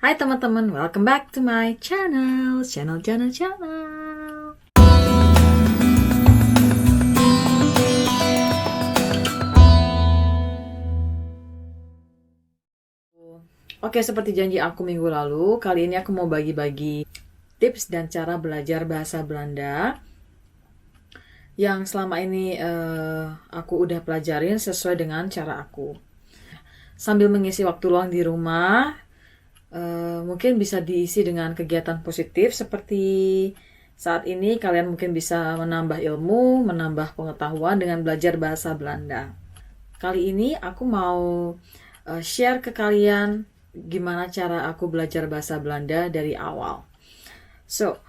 Hai teman-teman, welcome back to my channel. Oke, seperti janji aku minggu lalu, kali ini aku mau bagi-bagi tips dan cara belajar bahasa Belanda yang selama ini aku udah pelajarin sesuai dengan cara aku. Sambil mengisi waktu luang di rumah, mungkin bisa diisi dengan kegiatan positif seperti saat ini kalian mungkin bisa menambah ilmu, menambah pengetahuan dengan belajar bahasa Belanda. Kali ini aku mau share ke kalian gimana cara aku belajar bahasa Belanda dari awal. So,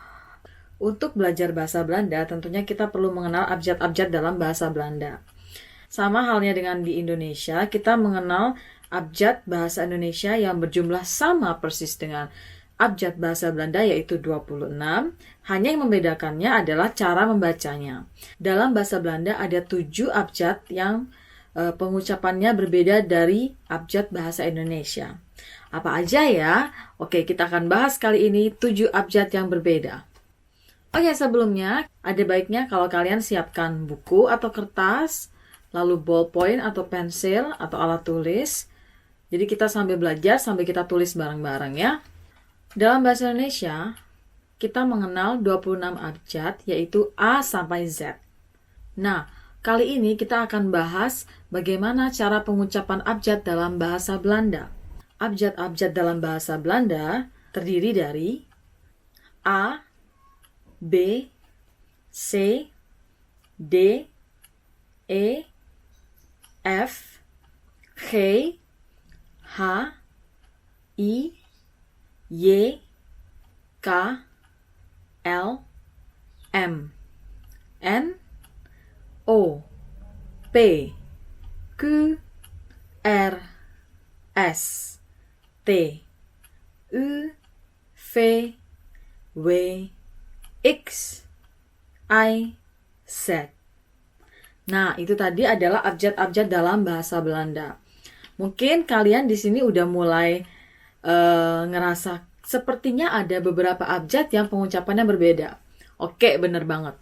untuk belajar bahasa Belanda tentunya kita perlu mengenal abjad-abjad dalam bahasa Belanda. Sama halnya dengan di Indonesia, kita mengenal abjad bahasa Indonesia yang berjumlah sama persis dengan abjad bahasa Belanda yaitu 26. Hanya yang membedakannya adalah cara membacanya. Dalam bahasa Belanda ada 7 abjad yang pengucapannya berbeda dari abjad bahasa Indonesia. Apa aja ya? Oke, kita akan bahas kali ini 7 abjad yang berbeda. Oke, sebelumnya ada baiknya kalau kalian siapkan buku atau kertas, lalu ballpoint atau pensil atau alat tulis. Jadi kita sambil belajar, sambil kita tulis bareng-bareng ya. Dalam bahasa Indonesia, kita mengenal 26 abjad, yaitu A sampai Z. Nah, kali ini kita akan bahas bagaimana cara pengucapan abjad dalam bahasa Belanda. Abjad-abjad dalam bahasa Belanda terdiri dari A, B, C, D, E, F, G, H, I, Y, K, L, M, N, O, P, Q, R, S, T, U, V, W, X, I, Z. Nah, itu tadi adalah abjad-abjad dalam bahasa Belanda. Mungkin kalian di sini udah mulai ngerasa sepertinya ada beberapa abjad yang pengucapannya berbeda. Oke, bener banget.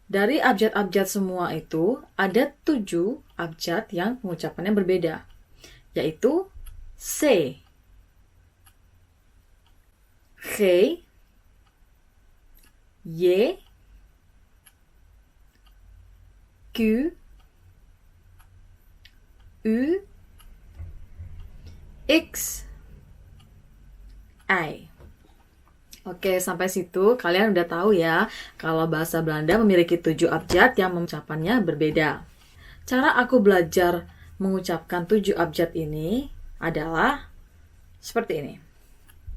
Dari abjad-abjad semua itu, ada 7 abjad yang pengucapannya berbeda. Yaitu C, G, Y, Q, U, X, I. Oke, sampai situ kalian udah tahu ya kalau bahasa Belanda memiliki 7 abjad yang pengucapannya berbeda. Cara aku belajar mengucapkan 7 abjad ini adalah seperti ini.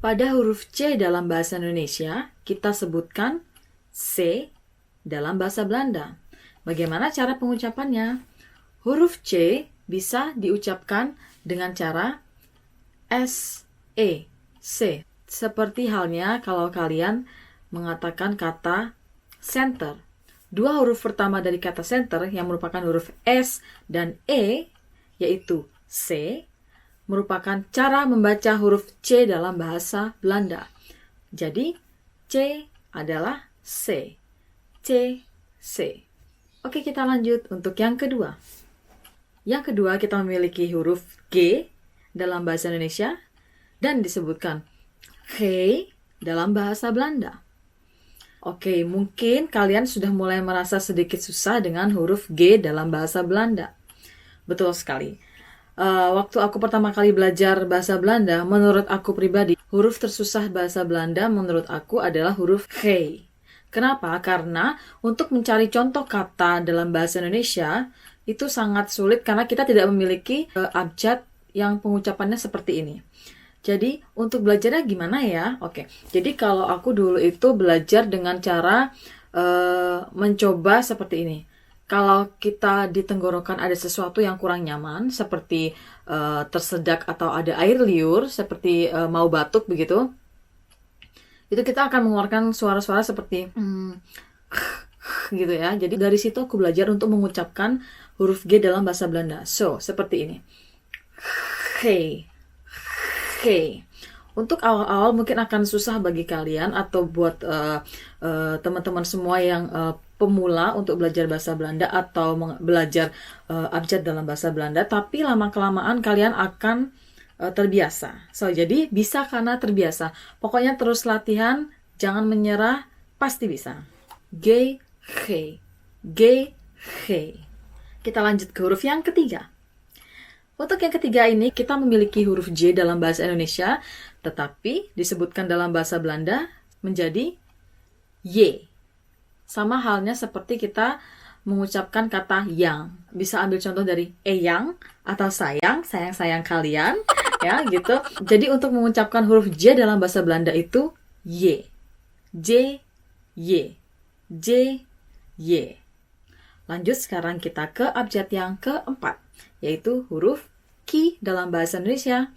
Pada huruf C dalam bahasa Indonesia, kita sebutkan C dalam bahasa Belanda. Bagaimana cara pengucapannya? Huruf C bisa diucapkan dengan cara S-E, C. Seperti halnya kalau kalian mengatakan kata center. 2 huruf pertama dari kata center yang merupakan huruf S dan E, yaitu C, merupakan cara membaca huruf C dalam bahasa Belanda. Jadi, C adalah C. C, C. Oke, kita lanjut untuk yang kedua. Yang kedua, kita memiliki huruf G dalam bahasa Indonesia dan disebutkan G dalam bahasa Belanda. Oke, mungkin kalian sudah mulai merasa sedikit susah dengan huruf G dalam bahasa Belanda. Betul sekali. Waktu aku pertama kali belajar bahasa Belanda, menurut aku pribadi, huruf tersusah bahasa Belanda menurut aku adalah huruf G. Kenapa? Karena untuk mencari contoh kata dalam bahasa Indonesia itu sangat sulit karena kita tidak memiliki abjad yang pengucapannya seperti ini. Jadi untuk belajarnya gimana ya? Oke, jadi kalau aku dulu itu belajar dengan cara mencoba seperti ini. Kalau kita di tenggorokan ada sesuatu yang kurang nyaman, seperti tersedak atau ada air liur, seperti mau batuk begitu, itu kita akan mengeluarkan suara-suara seperti gitu ya. Jadi dari situ aku belajar untuk mengucapkan huruf G dalam bahasa Belanda. So, seperti ini. G. Untuk awal-awal mungkin akan susah bagi kalian atau buat teman-teman semua yang pemula untuk belajar bahasa Belanda atau belajar abjad dalam bahasa Belanda, tapi lama-kelamaan kalian akan terbiasa. So, jadi bisa karena terbiasa. Pokoknya terus latihan, jangan menyerah, pasti bisa. G, G, G, G. Kita lanjut ke huruf yang ketiga. Untuk yang ketiga ini, kita memiliki huruf J dalam bahasa Indonesia, tetapi disebutkan dalam bahasa Belanda menjadi Y. Sama halnya seperti kita mengucapkan kata yang. Bisa ambil contoh dari eyang atau sayang, sayang-sayang kalian, ya gitu. Jadi untuk mengucapkan huruf J dalam bahasa Belanda itu Y. J, Y. J, Y. Lanjut sekarang kita ke abjad yang keempat, yaitu huruf Q dalam bahasa Indonesia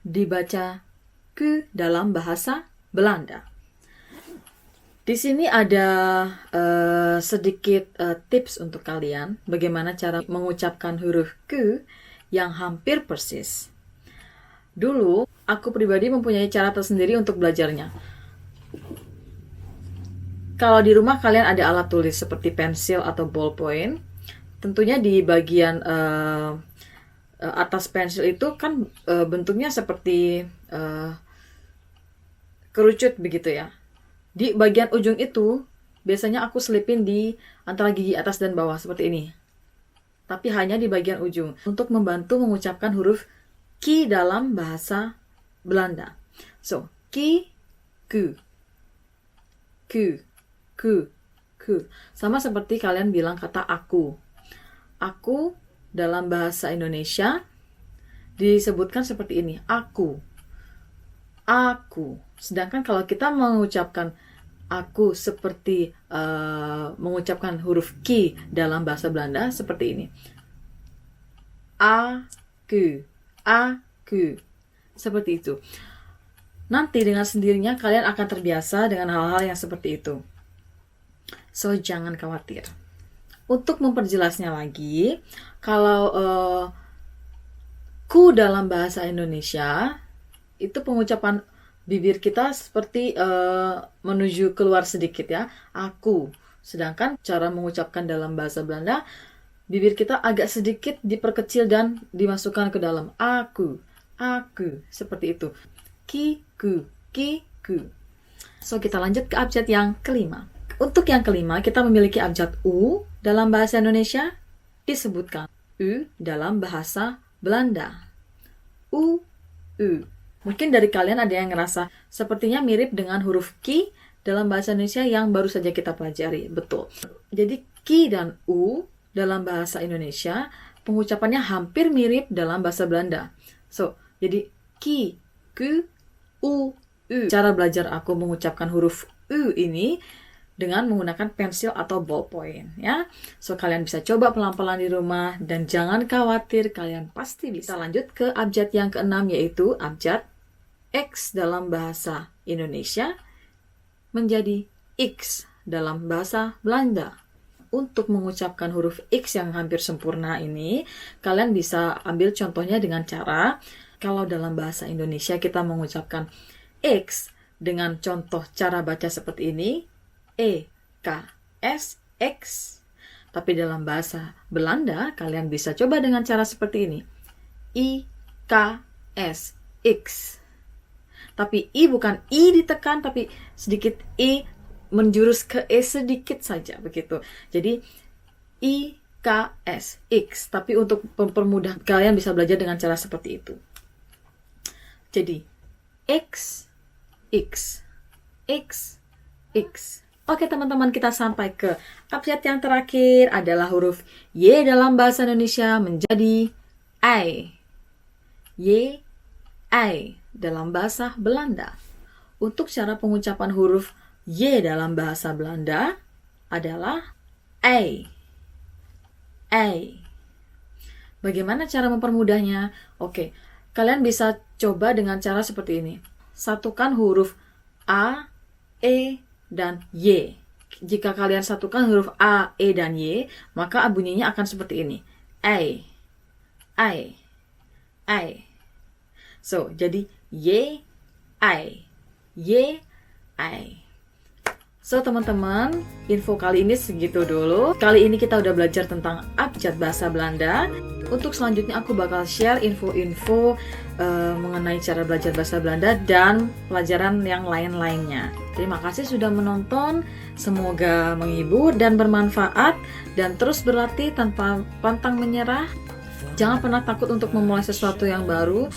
dibaca Q dalam bahasa Belanda. Di sini ada sedikit tips untuk kalian bagaimana cara mengucapkan huruf Q yang hampir persis. Dulu, aku pribadi mempunyai cara tersendiri untuk belajarnya. Kalau di rumah kalian ada alat tulis seperti pensil atau ballpoint, tentunya di bagian atas pensil itu kan bentuknya seperti kerucut begitu ya. Di bagian ujung itu biasanya aku selipin di antara gigi atas dan bawah seperti ini. Tapi hanya di bagian ujung untuk membantu mengucapkan huruf Q dalam bahasa Belanda. So, Q, Q, Q, Q, Q. Sama seperti kalian bilang kata aku. Aku dalam bahasa Indonesia disebutkan seperti ini, aku. Aku. Sedangkan kalau kita mengucapkan aku seperti mengucapkan huruf Q dalam bahasa Belanda seperti ini. Aku. Aku. Seperti itu. Nanti dengan sendirinya kalian akan terbiasa dengan hal-hal yang seperti itu. So, jangan khawatir. Untuk memperjelasnya lagi, kalau ku dalam bahasa Indonesia, itu pengucapan bibir kita seperti menuju keluar sedikit ya, aku. Sedangkan cara mengucapkan dalam bahasa Belanda, bibir kita agak sedikit diperkecil dan dimasukkan ke dalam. Aku, seperti itu. Kiku, kiku. So, kita lanjut ke abjad yang kelima. Untuk yang kelima, kita memiliki abjad U dalam bahasa Indonesia, disebutkan U dalam bahasa Belanda. U. Mungkin dari kalian ada yang ngerasa sepertinya mirip dengan huruf Q dalam bahasa Indonesia yang baru saja kita pelajari. Betul. Jadi Q dan U dalam bahasa Indonesia pengucapannya hampir mirip dalam bahasa Belanda. So, jadi Q, Q, U, U. Cara belajar aku mengucapkan huruf U ini dengan menggunakan pensil atau ballpoint ya. So, kalian bisa coba pelan-pelan di rumah dan jangan khawatir, kalian pasti bisa. Lanjut ke abjad yang keenam, yaitu abjad X dalam bahasa Indonesia menjadi X dalam bahasa Belanda. Untuk mengucapkan huruf X yang hampir sempurna ini, kalian bisa ambil contohnya dengan cara, kalau dalam bahasa Indonesia kita mengucapkan X dengan contoh cara baca seperti ini, E, K, S, X. Tapi dalam bahasa Belanda, kalian bisa coba dengan cara seperti ini. I, K, S, X. Tapi I bukan I ditekan, tapi sedikit I menjurus ke E sedikit saja, begitu. Jadi, I, K, S, X. Tapi untuk mempermudah, kalian bisa belajar dengan cara seperti itu. Jadi, X, X, X, X. Oke teman-teman, kita sampai ke abjad yang terakhir adalah huruf Y dalam bahasa Indonesia menjadi I. Y, I dalam bahasa Belanda. Untuk cara pengucapan huruf Y dalam bahasa Belanda adalah I. Bagaimana cara mempermudahnya? Oke, kalian bisa coba dengan cara seperti ini. Satukan huruf A, E, dan Y. Jika kalian satukan huruf A, E, dan Y, maka bunyinya akan seperti ini. I. So, jadi Y, I. Y, I. So teman-teman, info kali ini segitu dulu. Kali ini kita udah belajar tentang abjad bahasa Belanda. Untuk selanjutnya aku bakal share info-info mengenai cara belajar bahasa Belanda dan pelajaran yang lain-lainnya. Terima kasih sudah menonton. Semoga menghibur dan bermanfaat. Dan terus berlatih tanpa pantang menyerah. Jangan pernah takut untuk memulai sesuatu yang baru.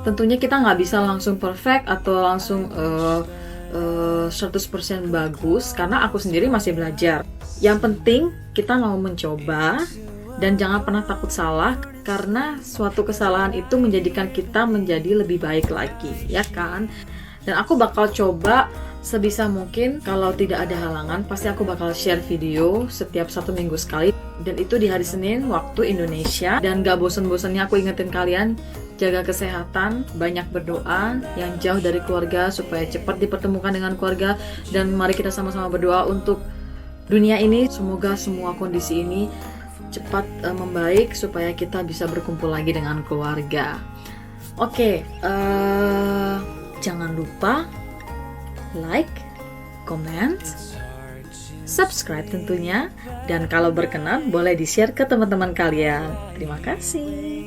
Tentunya kita nggak bisa langsung perfect atau langsung 100% bagus, karena aku sendiri masih belajar. Yang penting kita mau mencoba dan jangan pernah takut salah, karena suatu kesalahan itu menjadikan kita menjadi lebih baik lagi, ya kan? Dan aku bakal coba sebisa mungkin, kalau tidak ada halangan pasti aku bakal share video setiap 1 minggu sekali, dan itu di hari Senin waktu Indonesia. Dan gak bosan-bosannya aku ingetin kalian, jaga kesehatan, banyak berdoa, yang jauh dari keluarga supaya cepat dipertemukan dengan keluarga, dan mari kita sama-sama berdoa untuk dunia ini, semoga semua kondisi ini cepat membaik supaya kita bisa berkumpul lagi dengan keluarga. Oke, jangan lupa like, comment, subscribe tentunya, dan kalau berkenan boleh di-share ke teman-teman kalian. Terima kasih.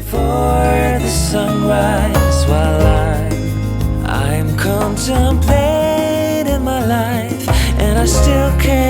For the sunrise while I'm contemplating my life, and I still can't